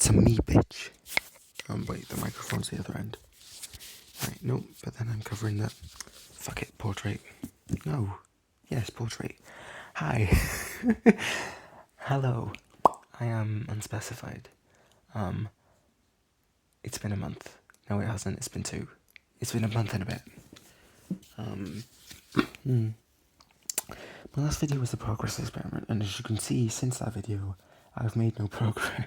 It's a me, bitch. Wait, the microphone's the other end. Right, nope, but then I'm covering the... Fuck it, portrait. No. Yes, portrait. Hi. Hello. I am unspecified. It's been a month. No, it hasn't. It's been 2. It's been a month and a bit. My last video was the progress experiment, and as you can see, since that video, I've made no progress.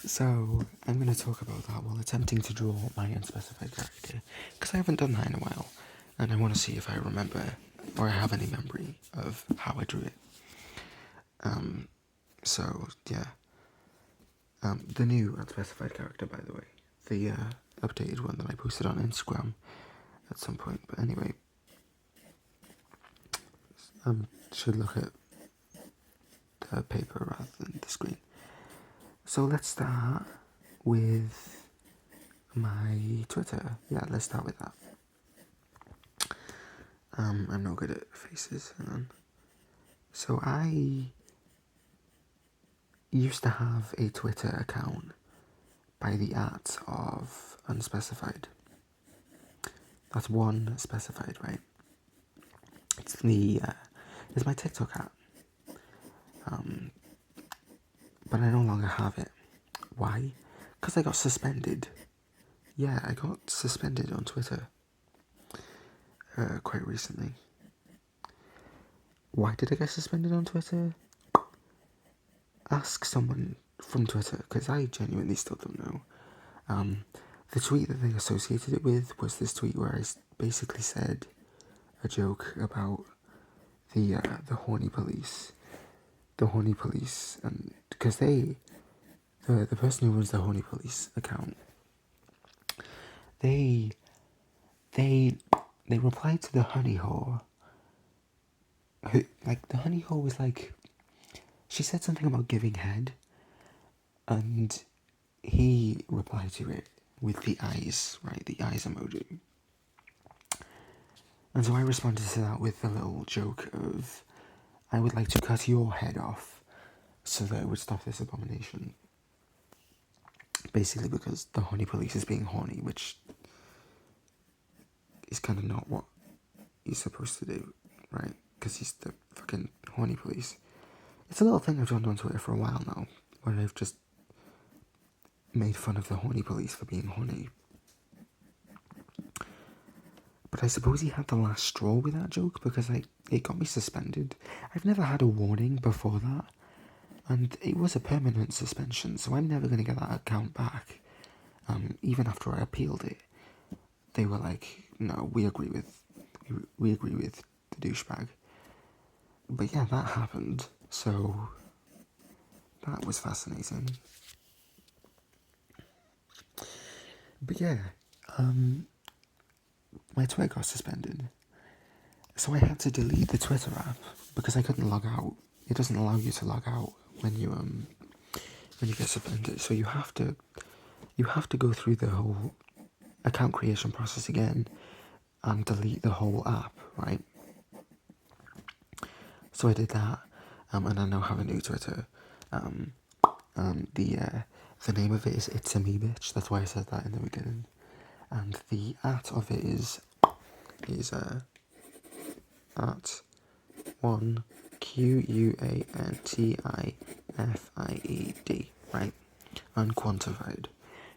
So, I'm going to talk about that while attempting to draw my unspecified character, because I haven't done that in a while, and I want to see if I remember, or I have any memory of how I drew it. So, yeah. The new unspecified character, by the way. The updated one that I posted on Instagram at some point, but anyway. Should look at the paper rather than the screen. So let's start with my Twitter. Yeah, let's start with that. I'm not good at faces. Hang on. So I used to have a Twitter account by the @ of unspecified. That's one specified, right? It's my TikTok @ but I no longer have it. Why? Because I got suspended. Yeah, I got suspended on Twitter quite recently. Why did I get suspended on Twitter? Ask someone from Twitter, because I genuinely still don't know. The tweet that they associated it with was this tweet where I basically said a joke about the horny police. The horny police, and because the person who runs the horny police account, they replied to the honey whore. Who, like, the honey whore was like, she said something about giving head, and he replied to it with the eyes, right, the eyes emoji. And so I responded to that with a little joke of, I would like to cut your head off so that it would stop this abomination. Basically because the horny police is being horny, which is kind of not what he's supposed to do, right? Because he's the fucking horny police. It's a little thing I've done on Twitter for a while now, where I've just made fun of the horny police for being horny. But I suppose he had the last straw with that joke, because it got me suspended. I've never had a warning before that, and it was a permanent suspension, so I'm never going to get that account back. Even after I appealed it, they were like, no, we agree with the douchebag. But yeah, that happened, so that was fascinating. But yeah, my Twitter got suspended, so I had to delete the Twitter app because I couldn't log out. It doesn't allow you to log out when you get suspended. So you have to go through the whole account creation process again and delete the whole app, right? So I did that, and I now have a new Twitter. The name of it is It's a Me Bitch. That's why I said that in the beginning. And the @ of it is @1 QUANTIFIED, right? Unquantified,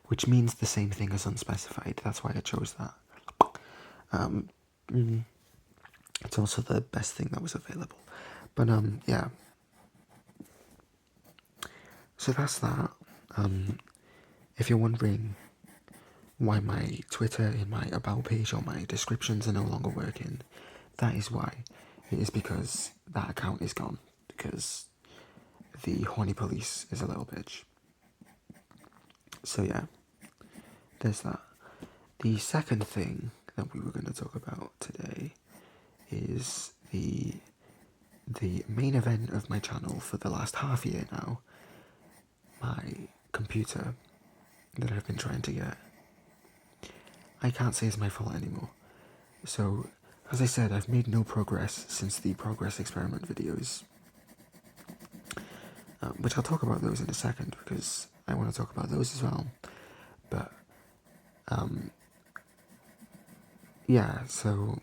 which means the same thing as unspecified. That's why I chose that. It's also the best thing that was available. But yeah. So that's that. If you're wondering why my Twitter in my about page or my descriptions are no longer working, that is why. It is because that account is gone, because the horny police is a little bitch. So yeah, there's that. The second thing that we were going to talk about today is the main event of my channel for the last half year now, my computer that I've been trying to get. I can't say it's my fault anymore. So, as I said, I've made no progress since the progress experiment videos, which I'll talk about those in a second, because I want to talk about those as well. But yeah, so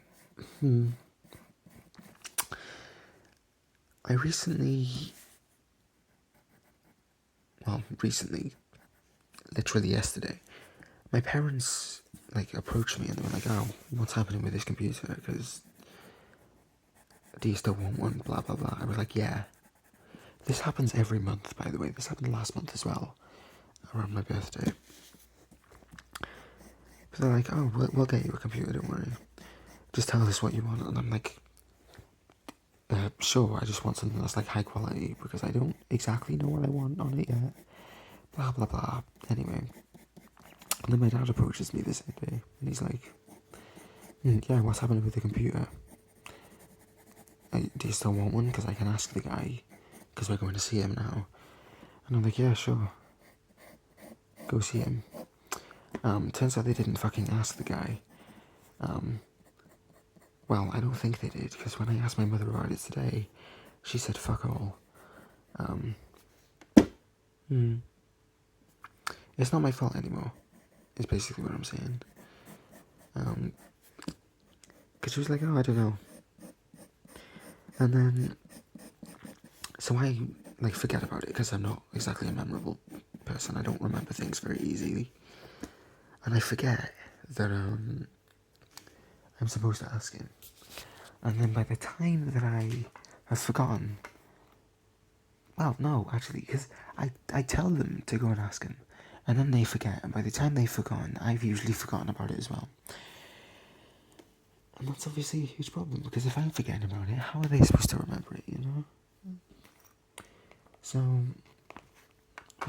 I recently, literally yesterday, my parents like approached me and they were like, "Oh, what's happening with this computer? Because do you still want one? Blah blah blah." I was like, "Yeah." This happens every month, by the way. This happened last month as well, around my birthday. So they're like, "Oh, we'll get you a computer. Don't worry. Just tell us what you want." And I'm like, "Sure. I just want something that's like high quality because I don't exactly know what I want on it yet." Blah blah blah. Anyway, and then my dad approaches me this day and he's like, "Yeah, what's happening with the computer? Do you still want one? Because I can ask the guy, because we're going to see him now." And I'm like, "Yeah, sure. Go see him." Turns out they didn't fucking ask the guy. Well, I don't think they did, because when I asked my mother about it today, she said fuck all. It's not my fault anymore, is basically what I'm saying. Because she was like, "Oh, I don't know." And then, so I, like, forget about it, because I'm not exactly a memorable person. I don't remember things very easily. And I forget that, I'm supposed to ask him. And then by the time that I have forgotten, well, no, actually, because I tell them to go and ask him, and then they forget, and by the time they've forgotten, I've usually forgotten about it as well. And that's obviously a huge problem, because if I'm forgetting about it, how are they supposed to remember it, you know? So,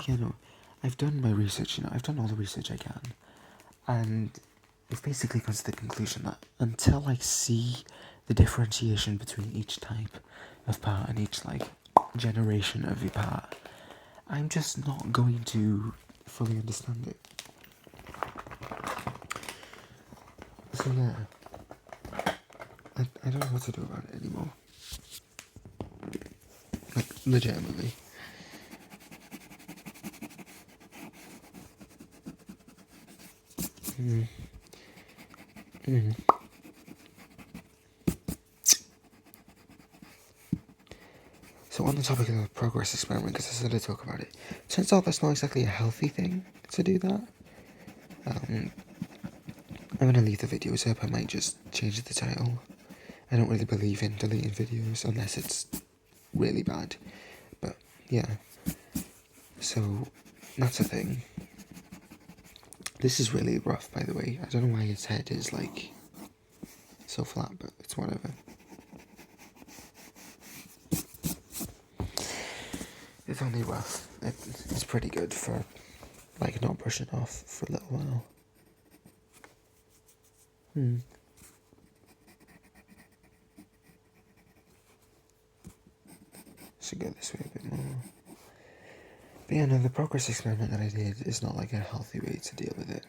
you know, I've done my research, I've done all the research I can, and it basically comes to the conclusion that until I see the differentiation between each type of part and each, like, generation of a part, I'm just not going to fully understand it. So yeah, I don't know what to do about it anymore. Like, legitimately. So on the topic of the progress experiment, because I said to talk about it, turns out that's not exactly a healthy thing to do that. I'm gonna leave the videos up. I might just change the title. I don't really believe in deleting videos unless it's really bad. But yeah. So that's a thing. This is really rough, by the way. I don't know why its head is like so flat, but it's whatever. It's only rough. It's pretty good for like not brushing off for a little while. Should go this way a bit more. But yeah, no, the progress experiment that I did is not like a healthy way to deal with it.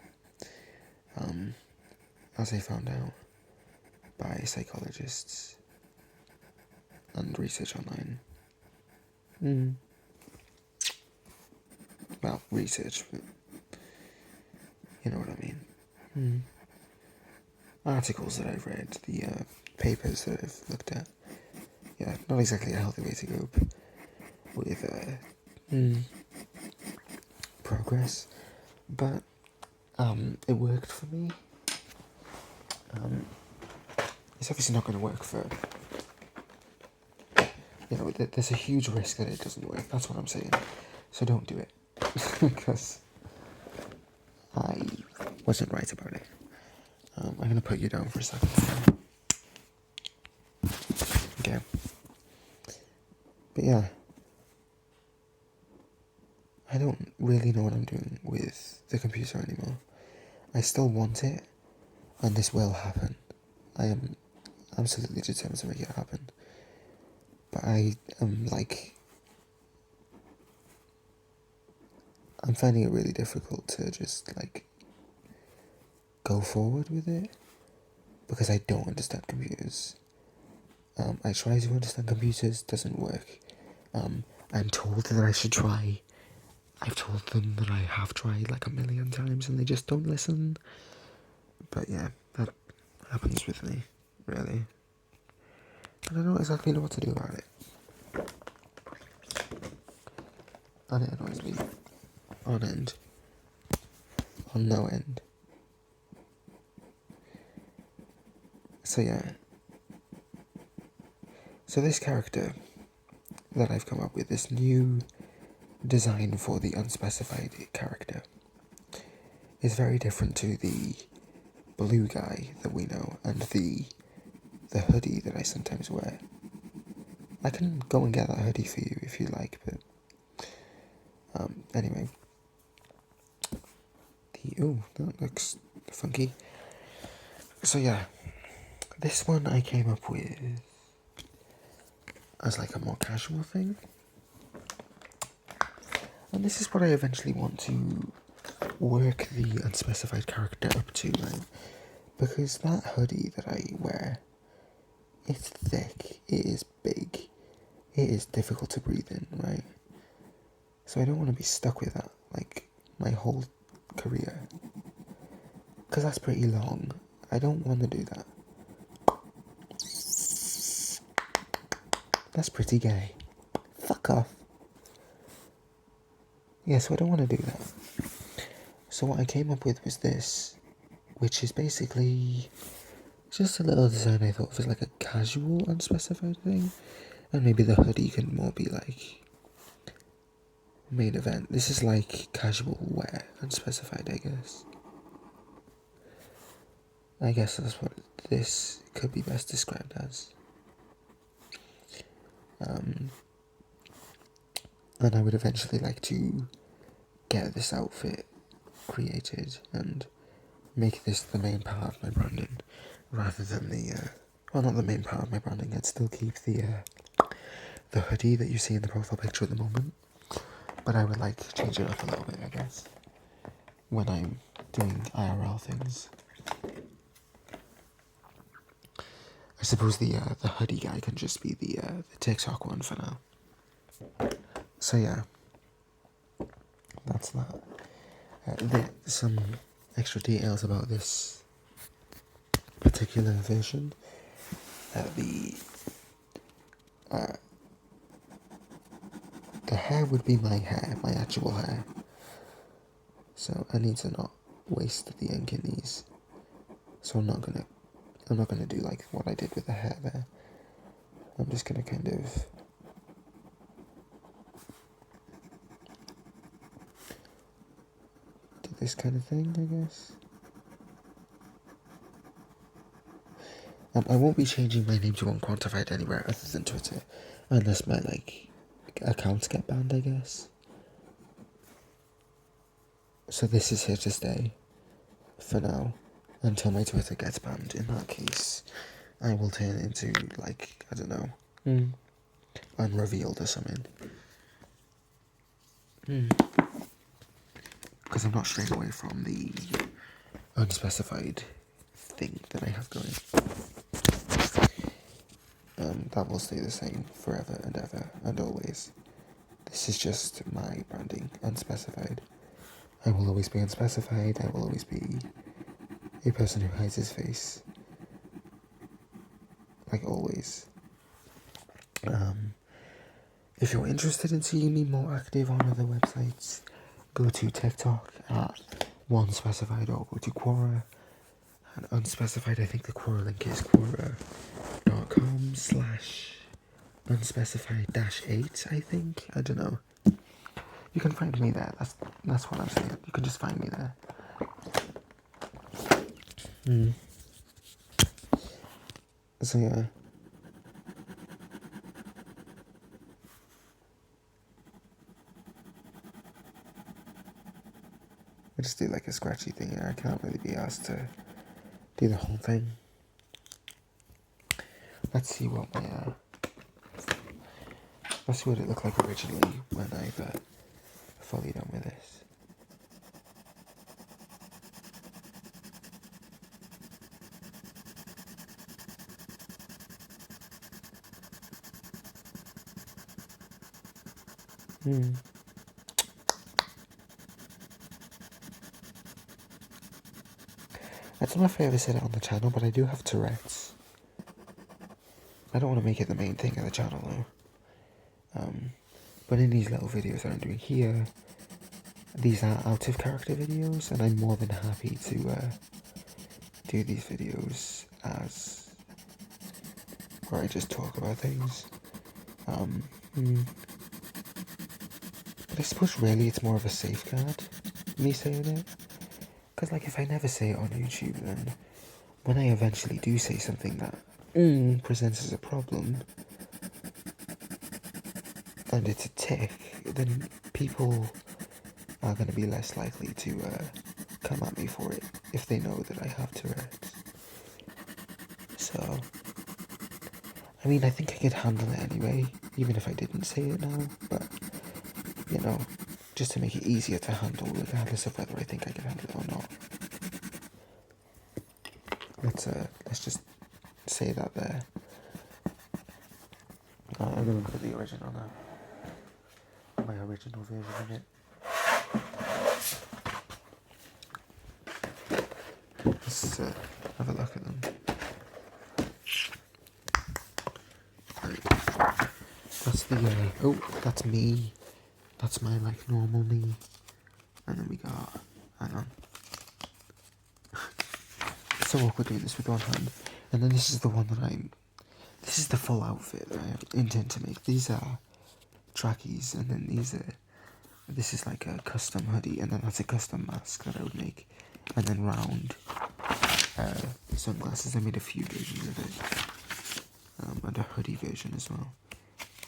As I found out by psychologists and research online. Well, research, but you know what I mean. Articles that I've read, the papers that I've looked at. Yeah, not exactly a healthy way to go with progress, but it worked for me. It's obviously not going to work for, there's a huge risk that it doesn't work. That's what I'm saying. So don't do it, because I wasn't right about it. I'm going to put you down for a second. Okay. But yeah, I don't really know what I'm doing with the computer anymore. I still want it, and this will happen. I am absolutely determined to make it happen. But I am I'm finding it really difficult to just go forward with it, because I don't understand computers. I try to understand computers, doesn't work. I'm told that I should try I've told them that I have tried like a million times and they just don't listen. But yeah, that happens with me, really. I don't exactly know what to do about it. And it annoys me. On end. On no end. So yeah. So this character that I've come up with, this new design for the unspecified character, is very different to the blue guy that we know and the hoodie that I sometimes wear. I can go and get that hoodie for you if you like, but anyway. Ooh, that looks funky. So yeah, this one I came up with as like a more casual thing. And this is what I eventually want to work the unspecified character up to, right? Because that hoodie that I wear, it's thick, it is big, it is difficult to breathe in, right? So I don't want to be stuck with that, like, my whole career. Because that's pretty long. I don't want to do that. That's pretty gay. Fuck off. Yeah, so I don't want to do that. So what I came up with was this, which is basically just a little design I thought of as like a casual, unspecified thing. And maybe the hoodie can more be like main event. This is like casual wear, unspecified, I guess. I guess that's what this could be best described as. And I would eventually like to get this outfit created and make this the main part of my branding, rather than well, not the main part of my branding. I'd still keep the hoodie that you see in the profile picture at the moment, but I would like to change it up a little bit, I guess, when I'm doing IRL things. I suppose the hoodie guy can just be the TikTok one for now. So yeah, that's that. Some extra details about this particular version. The hair would be my hair, my actual hair. So I need to not waste the ink in these. So I'm not gonna do like what I did with the hair there. I'm just gonna kind of do this kind of thing, I guess. I won't be changing my name to Unquantified anywhere other than Twitter, unless my accounts get banned, I guess. So this is here to stay for now until my Twitter gets banned. In that case, I will turn into I don't know, Unrevealed or something. Because I'm not straying away from the unspecified thing that I have going. That will stay the same forever and ever and always. This is just my branding, unspecified. I will always be unspecified. I will always be a person who hides his face. Like always. If you're interested in seeing me more active on other websites, go to TikTok at OneSpecified or go to Quora. And unspecified, I think the Quora link is quora.com/unspecified-8, I think. I don't know. You can find me there. That's what I'm saying. You can just find me there. So yeah. I just do like a scratchy thing here. I can't really be asked to do the whole thing. Let's see what let's see what it looked like originally when I've fully done with this. I don't know if I ever said it on the channel, but I do have Tourette's. I don't want to make it the main thing of the channel though. But in these little videos that I'm doing here, these are out of character videos, and I'm more than happy to do these videos as where I just talk about things. But I suppose really it's more of a safeguard, me saying it. Because like if I never say it on YouTube, then when I eventually do say something that presents as a problem, and it's a tick, then people are going to be less likely to come at me for it if they know that I have Tourette's. So, I mean, I think I could handle it anyway, even if I didn't say it now, but, you know, just to make it easier to handle, regardless of whether I think I can handle it or not. Let's just say that there. I'm gonna look at the original now. My original version of it. Let's have a look at them. Right. That's the that's me. That's my like normal me. And then we got, hang on. It's so awkward doing this with one hand. And then this is the one that this is the full outfit that I intend to make. These are trackies, and then this is like a custom hoodie, and then that's a custom mask that I would make. And then round sunglasses. I made a few versions of it. And a hoodie version as well.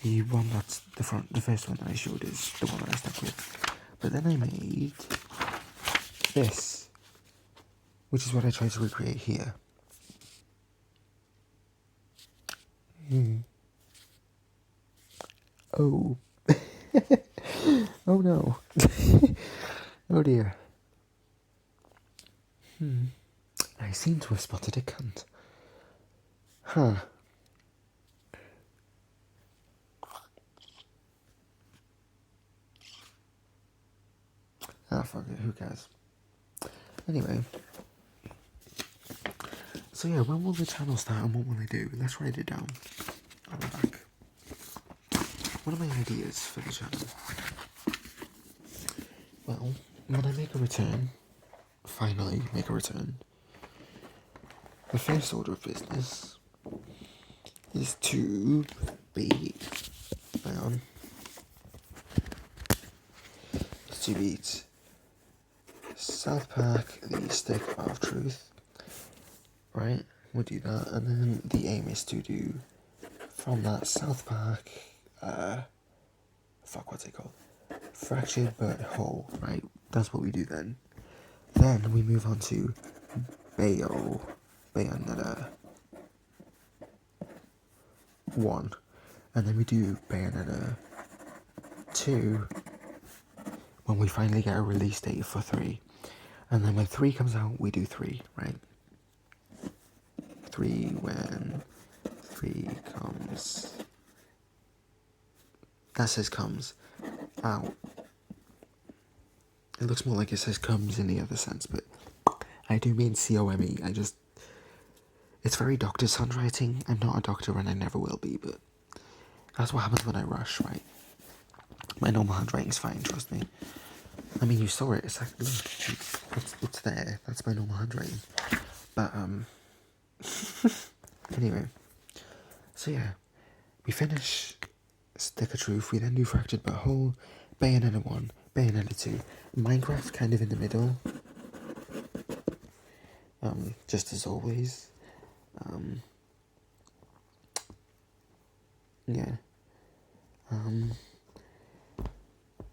The one that's the first one that I showed is the one that I stuck with. But then I made this, which is what I tried to recreate here. Oh. Oh no. Oh dear. I seem to have spotted a cunt. Huh. Ah, fuck it, who cares? Anyway. So yeah, when will the channel start and what will I do? Let's write it down. I'll be back. What are my ideas for the channel? Well, when I make a return, finally make a return, the first order of business is to be, hang on, is to beat South Park, the Stick of Truth, right? We'll do that, and then the aim is to do from that South Park, what's it called? Fractured but whole, right? That's what we do then. Then we move on to Bayonetta 1, and then we do Bayonetta 2 when we finally get a release date for 3. And then when 3 comes out, we do 3, right? 3 when 3 comes. That says comes out. It looks more like it says comes in the other sense, but I do mean C-O-M-E. It's very doctor's handwriting. I'm not a doctor and I never will be, but that's what happens when I rush, right? My normal handwriting's fine, trust me. I mean, you saw it. It's like, look, it's there. That's my normal handwriting. But, anyway. So, yeah. We finish Stick of Truth. We then do Fractured but Whole, Bayonetta 1, Bayonetta 2. Minecraft kind of in the middle. Just as always. Yeah.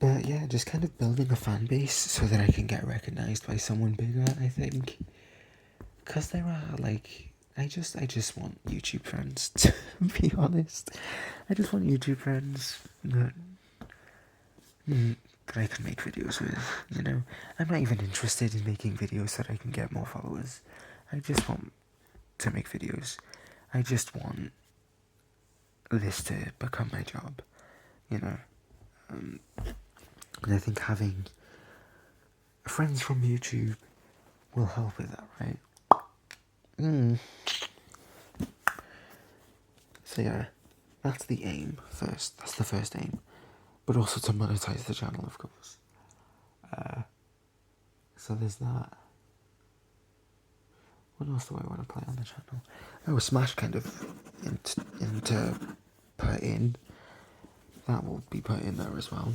But yeah, just kind of building a fan base so that I can get recognized by someone bigger, I think. Because there are, like, I just want YouTube friends, to be honest. I just want YouTube friends that I can make videos with, you know. I'm not even interested in making videos that I can get more followers. I just want to make videos. I just want this to become my job, you know. And I think having friends from YouTube will help with that, right? So yeah, that's the aim first. That's the first aim. But also to monetize the channel, of course. So there's that. What else do I want to play on the channel? Oh, Smash kind of into put in. That will be put in there as well.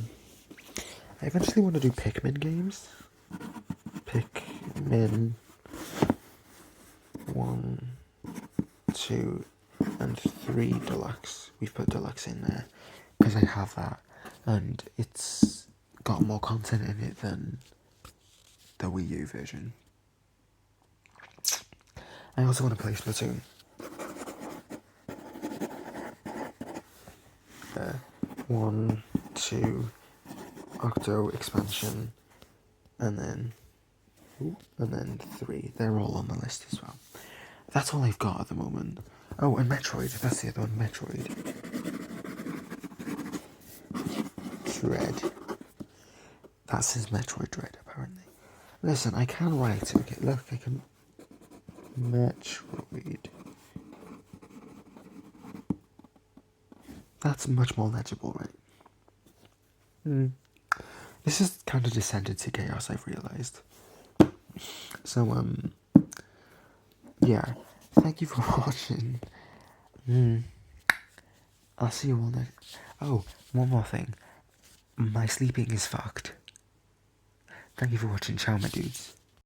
I eventually want to do Pikmin games. Pikmin 1, 2, and 3 Deluxe. We've put Deluxe in there because I have that, and it's got more content in it than the Wii U version. I also want to play Splatoon. 1, 2, Octo expansion, and then 3. They're all on the list as well. That's all I've got at the moment. Oh, and Metroid. That's the other one. Metroid Dread. That says Metroid Dread, apparently. Listen, I can write it. Okay, look, I can. Metroid. That's much more legible, right? This has kind of descended to chaos, I've realised. So, yeah. Thank you for watching. I'll see you all next. Oh, one more thing. My sleeping is fucked. Thank you for watching. Ciao, my dudes.